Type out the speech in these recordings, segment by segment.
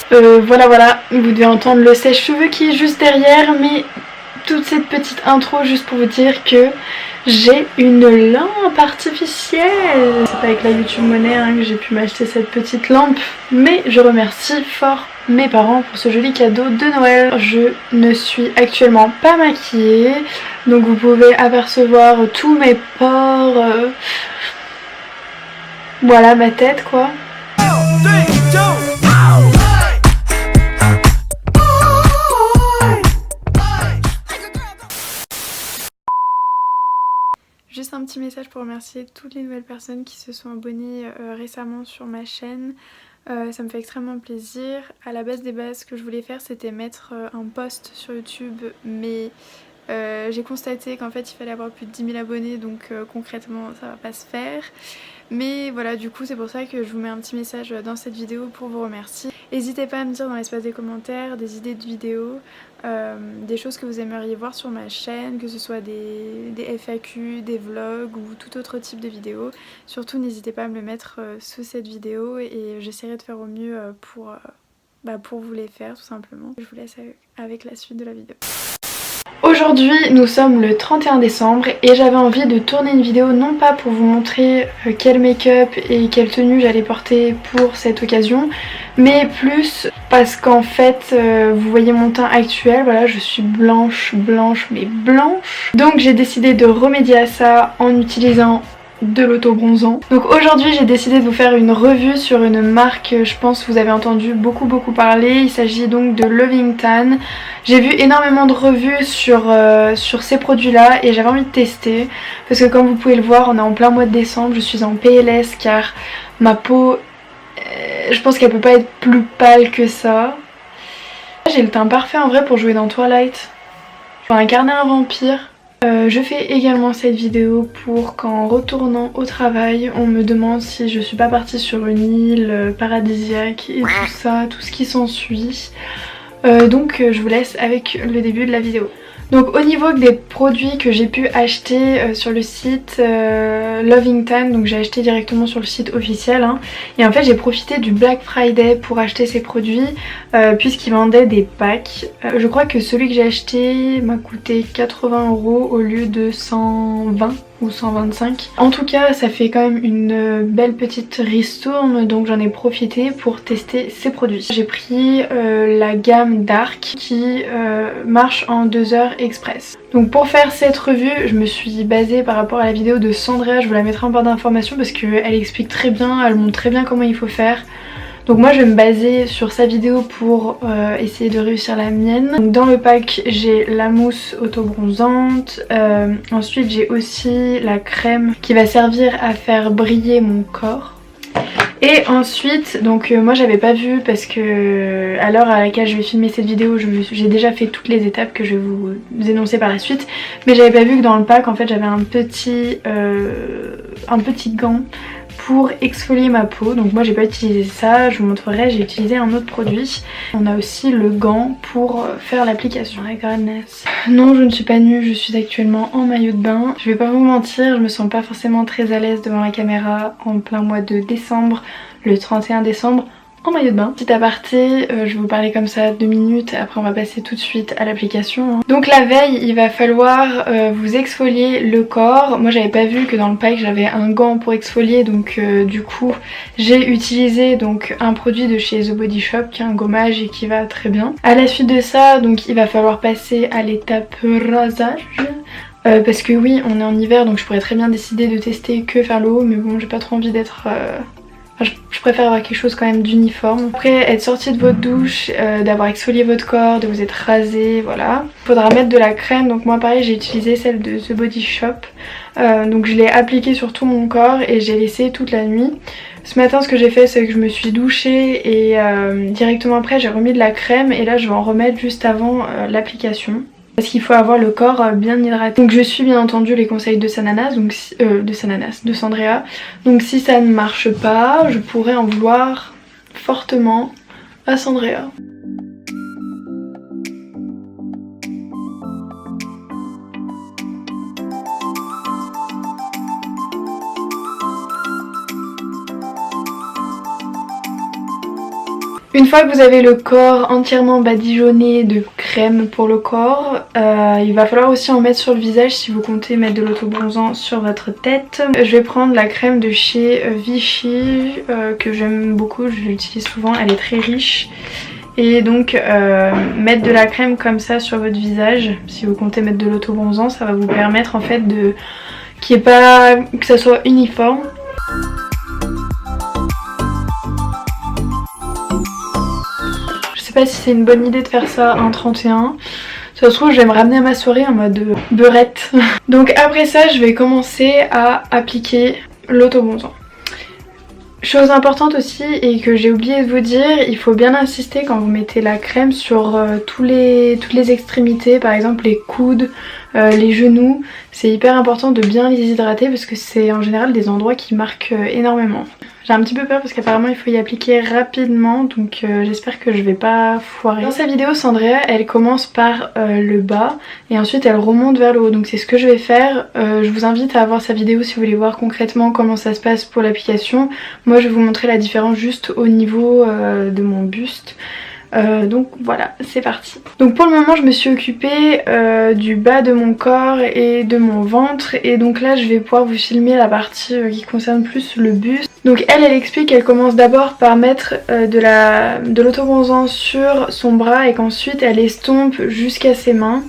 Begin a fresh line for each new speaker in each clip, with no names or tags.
Voilà, vous devez entendre le sèche-cheveux qui est juste derrière, mais toute cette petite intro juste pour vous dire que j'ai une lampe artificielle. C'est avec la YouTube Money que j'ai pu m'acheter cette petite lampe, mais je remercie fort mes parents pour ce joli cadeau de Noël. Je ne suis actuellement pas maquillée, donc vous pouvez apercevoir tous mes pores, voilà ma tête quoi. Juste un petit message pour remercier toutes les nouvelles personnes qui se sont abonnées récemment sur ma chaîne. Ça me fait extrêmement plaisir. À la base des bases, ce que je voulais faire c'était mettre un post sur YouTube, mais j'ai constaté qu'en fait il fallait avoir plus de 10 000 abonnés, donc concrètement ça va pas se faire. Mais voilà, du coup c'est pour ça que je vous mets un petit message dans cette vidéo pour vous remercier. N'hésitez pas à me dire dans l'espace des commentaires des idées de vidéos, des choses que vous aimeriez voir sur ma chaîne, que ce soit des FAQ, des vlogs ou tout autre type de vidéos. Surtout n'hésitez pas à me le mettre sous cette vidéo et j'essaierai de faire au mieux pour vous les faire tout simplement. Je vous laisse avec la suite de la vidéo. Aujourd'hui nous sommes le 31 décembre et j'avais envie de tourner une vidéo non pas pour vous montrer quel make-up et quelle tenue j'allais porter pour cette occasion, mais plus parce qu'en fait vous voyez mon teint actuel, voilà, je suis blanche mais blanche. Donc j'ai décidé de remédier à ça en utilisant de l'auto-bronzant. Donc aujourd'hui j'ai décidé de vous faire une revue sur une marque, je pense que vous avez entendu beaucoup parler. Il s'agit donc de Loving Tan. J'ai vu énormément de revues sur ces produits là et j'avais envie de tester parce que comme vous pouvez le voir on est en plein mois de décembre, je suis en PLS car ma peau, je pense qu'elle peut pas être plus pâle que ça. J'ai le teint parfait en vrai pour jouer dans Twilight. Je vais incarner un vampire. Je fais également cette vidéo pour qu'en retournant au travail on me demande si je suis pas partie sur une île paradisiaque et tout ça, tout ce qui s'ensuit. Donc je vous laisse avec le début de la vidéo. Donc au niveau des produits que j'ai pu acheter sur le site Loving Tan, donc j'ai acheté directement sur le site officiel et en fait j'ai profité du Black Friday pour acheter ces produits puisqu'ils vendaient des packs. Je crois que celui que j'ai acheté m'a coûté 80 € au lieu de 120 ou 125. En tout cas ça fait quand même une belle petite ristourne, donc j'en ai profité pour tester ces produits. J'ai pris la gamme Dark qui marche en 2 heures express. Donc pour faire cette revue je me suis basée par rapport à la vidéo de Sandrea, je vous la mettrai en barre d'informations parce qu'elle explique très bien, elle montre très bien comment il faut faire. Donc moi je vais me baser sur sa vidéo pour essayer de réussir la mienne. Donc dans le pack j'ai la mousse auto-bronzante, ensuite j'ai aussi la crème qui va servir à faire briller mon corps. Et ensuite, donc moi j'avais pas vu parce que à l'heure à laquelle je vais filmer cette vidéo j'ai déjà fait toutes les étapes que je vais vous énoncer par la suite, mais j'avais pas vu que dans le pack en fait j'avais un petit gant pour exfolier ma peau. Donc moi j'ai pas utilisé ça, je vous montrerai, j'ai utilisé un autre produit. On a aussi le gant pour faire l'application. Non, je ne suis pas nue, je suis actuellement en maillot de bain. Je vais pas vous mentir, je me sens pas forcément très à l'aise devant la caméra en plein mois de décembre, le 31 décembre. En maillot de bain. Petit aparté, je vais vous parler comme ça 2 minutes, après on va passer tout de suite à l'application. Donc la veille il va falloir vous exfolier le corps. Moi j'avais pas vu que dans le pack j'avais un gant pour exfolier, donc du coup j'ai utilisé donc un produit de chez The Body Shop qui est un gommage et qui va très bien. À la suite de ça donc il va falloir passer à l'étape rasage. Parce que oui on est en hiver donc je pourrais très bien décider de tester que faire le haut, mais bon j'ai pas trop envie d'être... je préfère avoir quelque chose quand même d'uniforme. Après être sorti de votre douche, d'avoir exfolié votre corps, de vous être rasé, voilà. Faudra mettre de la crème, donc moi pareil j'ai utilisé celle de The Body Shop. Donc je l'ai appliquée sur tout mon corps et j'ai laissé toute la nuit. Ce matin ce que j'ai fait c'est que je me suis douchée et directement après j'ai remis de la crème et là je vais en remettre juste avant l'application. Parce qu'il faut avoir le corps bien hydraté. Donc je suis bien entendu les conseils de Sananas, donc de Sandrea. Donc si ça ne marche pas, je pourrais en vouloir fortement à Sandrea. Une fois que vous avez le corps entièrement badigeonné de crème pour le corps, il va falloir aussi en mettre sur le visage si vous comptez mettre de l'autobronzant sur votre tête. Je vais prendre la crème de chez Vichy que j'aime beaucoup, je l'utilise souvent, elle est très riche. Et donc mettre de la crème comme ça sur votre visage, si vous comptez mettre de l'autobronzant, ça va vous permettre en fait de que ça soit uniforme. Je sais pas si c'est une bonne idée de faire ça un 31. Ça se trouve je vais me ramener à ma soirée en mode beurette. Donc après ça je vais commencer à appliquer l'autobronzant. Chose importante aussi et que j'ai oublié de vous dire, il faut bien insister quand vous mettez la crème sur toutes les extrémités, par exemple les coudes, les genoux. C'est hyper important de bien les hydrater parce que c'est en général des endroits qui marquent énormément. J'ai un petit peu peur parce qu'apparemment il faut y appliquer rapidement, donc j'espère que je vais pas foirer. Dans sa vidéo, Sandrea elle commence par le bas et ensuite elle remonte vers le haut, donc c'est ce que je vais faire. Je vous invite à voir sa vidéo si vous voulez voir concrètement comment ça se passe pour l'application. Moi je vais vous montrer la différence juste au niveau de mon buste. Donc voilà, c'est parti. Donc pour le moment je me suis occupée du bas de mon corps et de mon ventre, et donc là je vais pouvoir vous filmer la partie qui concerne plus le buste. Donc elle explique qu'elle commence d'abord par mettre de l'autobronzant sur son bras et qu'ensuite elle estompe jusqu'à ses mains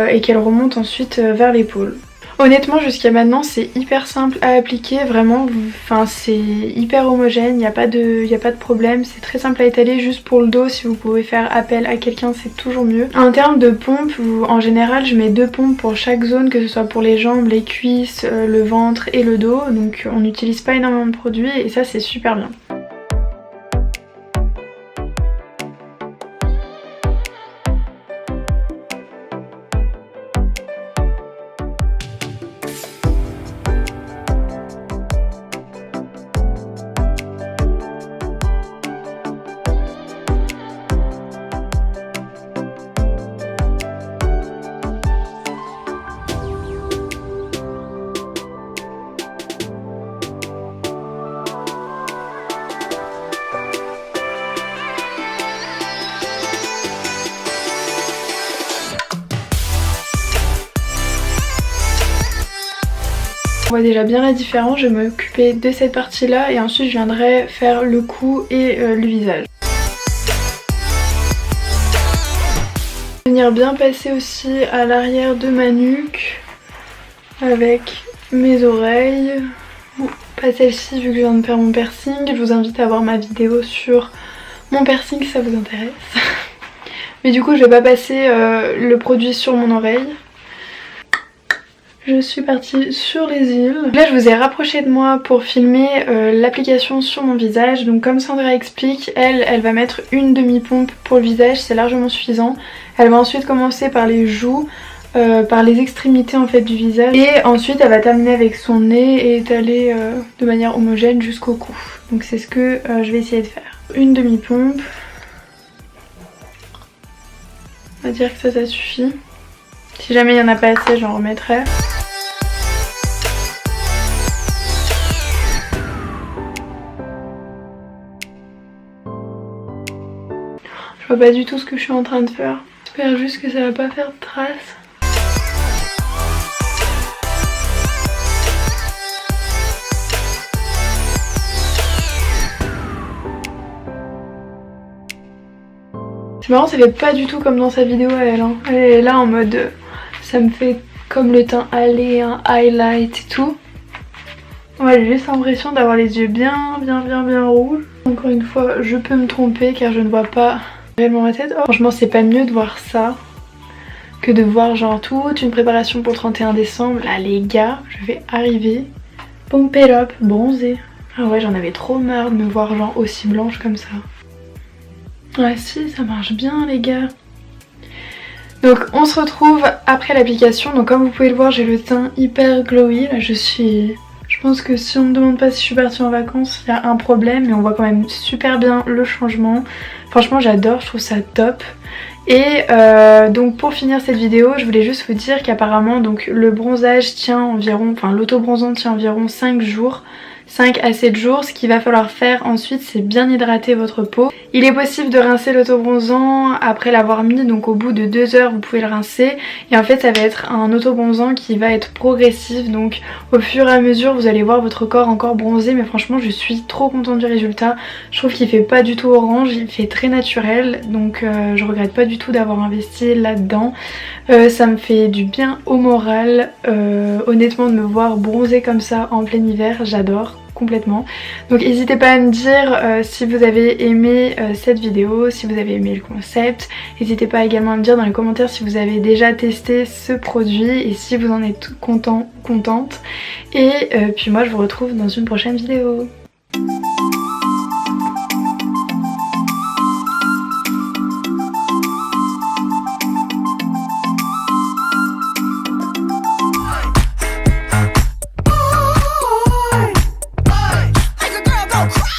et qu'elle remonte ensuite vers l'épaule. Honnêtement jusqu'à maintenant c'est hyper simple à appliquer, vraiment, enfin c'est hyper homogène, il n'y a pas de problème, c'est très simple à étaler. Juste pour le dos, si vous pouvez faire appel à quelqu'un c'est toujours mieux. En termes de pompe, en général je mets 2 pompes pour chaque zone, que ce soit pour les jambes, les cuisses, le ventre et le dos, donc on n'utilise pas énormément de produits et ça c'est super bien. On voit déjà bien la différence, je vais m'occuper de cette partie là et ensuite je viendrai faire le cou et le visage. Venir bien passer aussi à l'arrière de ma nuque avec mes oreilles. Bon, pas celle-ci vu que je viens de faire mon piercing, je vous invite à voir ma vidéo sur mon piercing si ça vous intéresse. Mais du coup je vais pas passer le produit sur mon oreille. Je suis partie sur les îles. Là je vous ai rapproché de moi pour filmer l'application sur mon visage. Donc comme Sandra explique, elle va mettre une demi-pompe pour le visage, c'est largement suffisant. Elle va ensuite commencer par les joues, par les extrémités en fait du visage. Et ensuite elle va terminer avec son nez et étaler de manière homogène jusqu'au cou. Donc c'est ce que je vais essayer de faire. Une demi-pompe. On va dire que ça suffit. Si jamais il n'y en a pas assez, j'en remettrai. Je vois pas du tout ce que je suis en train de faire. J'espère juste que ça va pas faire de traces. C'est marrant, ça fait pas du tout comme dans sa vidéo elle. Hein. Elle est là en mode ça me fait comme le teint allé, un highlight et tout. Ouais, j'ai juste l'impression d'avoir les yeux bien rouges. Encore une fois, je peux me tromper car je ne vois pas réellement ma tête. Oh, franchement, c'est pas mieux de voir ça que de voir genre toute une préparation pour le 31 décembre. Là, les gars, je vais arriver, pump it up, bronzée. Ah ouais, j'en avais trop marre de me voir genre aussi blanche comme ça. Ouais, si, ça marche bien, les gars. Donc on se retrouve après l'application. Donc comme vous pouvez le voir, j'ai le teint hyper glowy. Là je pense que si on me demande pas si je suis partie en vacances, il y a un problème, mais on voit quand même super bien le changement. Franchement j'adore, je trouve ça top. Et donc pour finir cette vidéo, je voulais juste vous dire qu'apparemment donc le bronzage tient environ, enfin l'autobronzant tient environ 5 jours. 5 à 7 jours. Ce qu'il va falloir faire ensuite, c'est bien hydrater votre peau. Il est possible de rincer l'autobronzant après l'avoir mis, donc au bout de 2 heures vous pouvez le rincer. Et en fait ça va être un autobronzant qui va être progressif, donc au fur et à mesure vous allez voir votre corps encore bronzé. Mais franchement je suis trop contente du résultat. Je trouve qu'il fait pas du tout orange, il fait très naturel, donc je regrette pas du tout d'avoir investi là-dedans. Ça me fait du bien au moral, honnêtement de me voir bronzer comme ça en plein hiver, j'adore complètement. Donc n'hésitez pas à me dire si vous avez aimé cette vidéo, si vous avez aimé le concept. N'hésitez pas également à me dire dans les commentaires si vous avez déjà testé ce produit et si vous en êtes content, contente. Et puis moi je vous retrouve dans une prochaine vidéo.
Make a girl go cry.